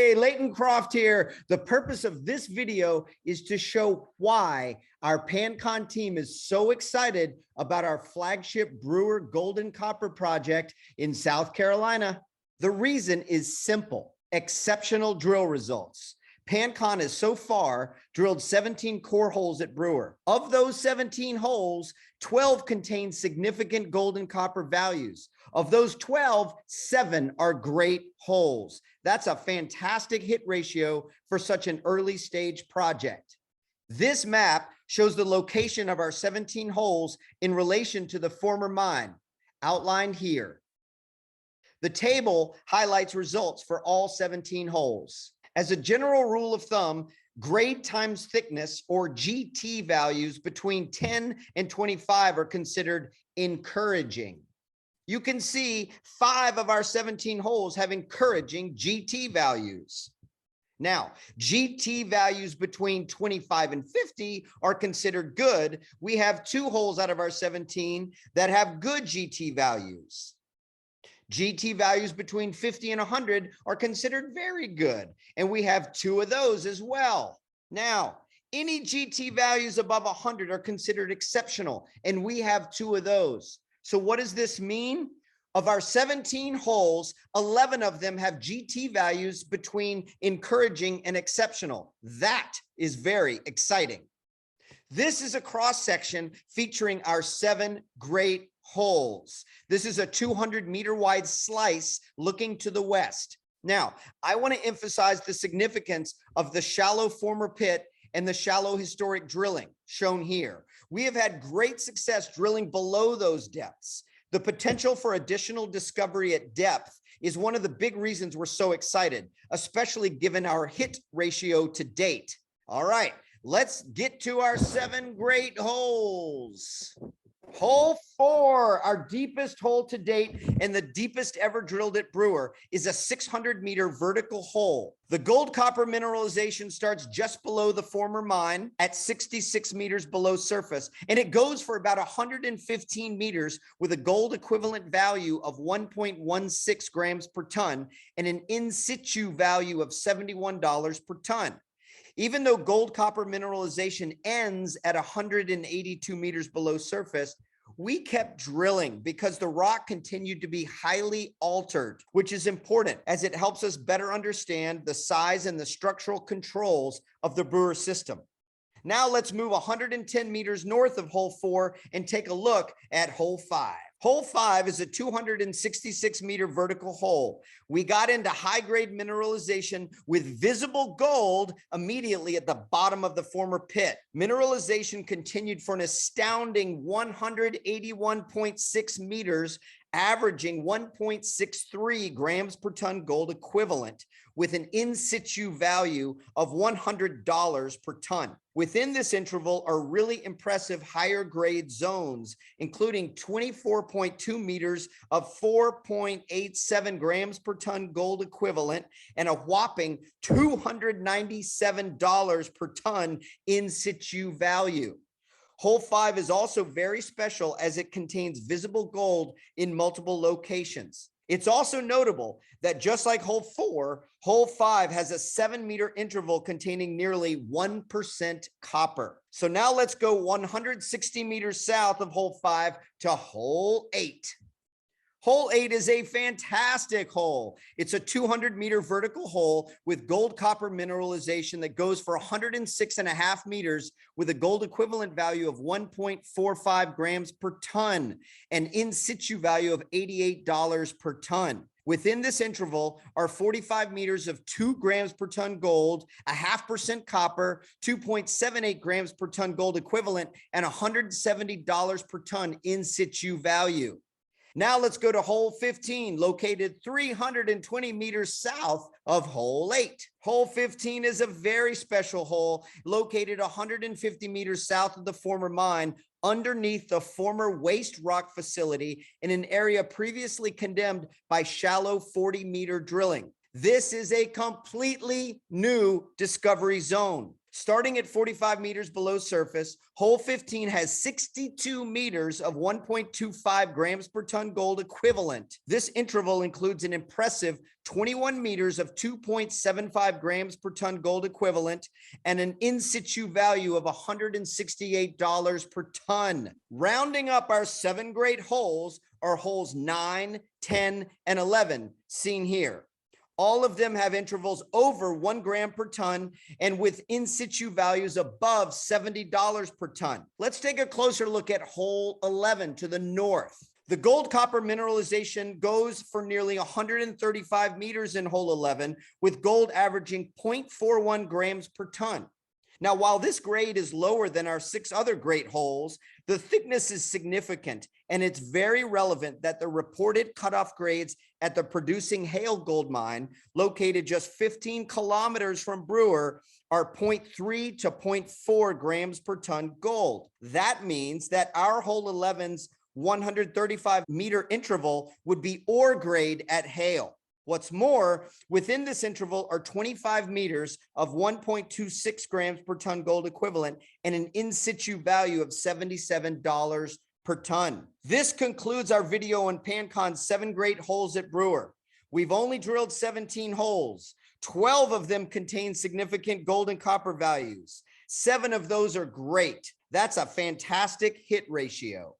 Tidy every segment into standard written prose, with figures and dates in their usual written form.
Hey, Layton Croft here. The purpose of this video is to show why our Pancon team is so excited about our flagship Brewer Gold Copper Project in South Carolina. The reason is simple: exceptional drill results. Pancon has so far drilled 17 core holes at Brewer. Of those 17 holes, 12 contain significant gold and copper values. Of those 12, 7 are great holes. That's a fantastic hit ratio for such an early stage project. This map shows the location of our 17 holes in relation to the former mine, outlined here. The table highlights results for all 17 holes. As a general rule of thumb, grade times thickness, or GT values between 10 and 25 are considered encouraging. You can see 5 of our 17 holes have encouraging GT values. Now, GT values between 25 and 50 are considered good. We have 2 holes out of our 17 that have good GT values. GT values between 50 and 100 are considered very good, and we have 2 of those as well. Now, any GT values above 100 are considered exceptional, and we have 2 of those. So what does this mean? Of our 17 holes, 11 of them have GT values between encouraging and exceptional. That is very exciting. This is a cross-section featuring our 7 great holes. This is a 200-meter wide slice looking to the west. Now, I want to emphasize the significance of the shallow former pit and the shallow historic drilling shown here. We have had great success drilling below those depths. The potential for additional discovery at depth is one of the big reasons we're so excited, especially given our hit ratio to date. All right, let's get to our 7 great holes. Hole 4, our deepest hole to date and the deepest ever drilled at Brewer, is a 600-meter vertical hole. The gold copper mineralization starts just below the former mine at 66 meters below surface, and it goes for about 115 meters with a gold equivalent value of 1.16 grams per ton and an in situ value of $71 per ton. Even though gold copper mineralization ends at 182 meters below surface, we kept drilling because the rock continued to be highly altered, which is important as it helps us better understand the size and the structural controls of the Brewer system. Now let's move 110 meters north of hole 4 and take a look at hole 5. Hole 5 is a 266-meter vertical hole. We got into high-grade mineralization with visible gold immediately at the bottom of the former pit. Mineralization continued for an astounding 181.6 meters, averaging 1.63 grams per ton gold equivalent, with an in situ value of $100 per ton. Within this interval are really impressive higher grade zones, including 24.2 meters of 4.87 grams per ton gold equivalent and a whopping $297 per ton in situ value. Hole 5 is also very special as it contains visible gold in multiple locations. It's also notable that just like hole 4, hole 5 has a 7-meter interval containing nearly 1% copper. So now let's go 160 meters south of hole 5 to hole 8. Hole 8 is a fantastic hole. It's a 200-meter vertical hole with gold copper mineralization that goes for 106.5 meters with a gold equivalent value of 1.45 grams per ton and in situ value of $88 per ton. Within this interval are 45 meters of 2 grams per ton gold, 0.5% copper, 2.78 grams per ton gold equivalent, and $170 per ton in situ value. Now let's go to hole 15, located 320 meters south of hole 8. Hole 15 is a very special hole located 150 meters south of the former mine, underneath the former waste rock facility in an area previously condemned by shallow 40-meter drilling. This is a completely new discovery zone. Starting at 45 meters below surface, hole 15 has 62 meters of 1.25 grams per ton gold equivalent. This interval includes an impressive 21 meters of 2.75 grams per ton gold equivalent and an in situ value of $168 per ton. Rounding up our 7 great holes are holes 9, 10, and 11, seen here. All of them have intervals over 1 gram per ton and with in situ values above $70 per ton. Let's take a closer look at hole 11 to the north. The gold copper mineralization goes for nearly 135 meters in hole 11, with gold averaging 0.41 grams per ton. Now, while this grade is lower than our 6 other great holes, the thickness is significant, and it's very relevant that the reported cutoff grades at the producing Hale gold mine, located just 15 kilometers from Brewer, are 0.3 to 0.4 grams per ton gold. That means that our hole 11's 135 meter interval would be ore grade at Hale. What's more, within this interval are 25 meters of 1.26 grams per ton gold equivalent and an in situ value of $77 per ton. This concludes our video on Pancon's 7 great holes at Brewer. We've only drilled 17 holes. 12 of them contain significant gold and copper values. 7 of those are great. That's a fantastic hit ratio.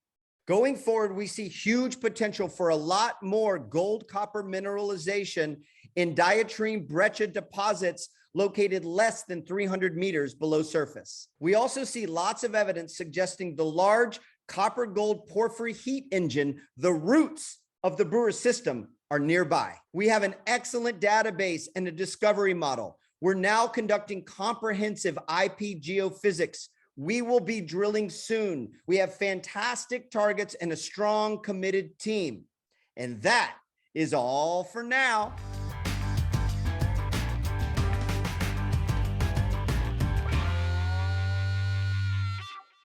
Going forward, we see huge potential for a lot more gold copper mineralization in diatreme breccia deposits located less than 300 meters below surface. We also see lots of evidence suggesting the large copper gold porphyry heat engine, the roots of the Brewer system, are nearby. We have an excellent database and a discovery model. We're now conducting comprehensive IP geophysics. We will be drilling soon. We have fantastic targets and a strong, committed team. And that is all for now.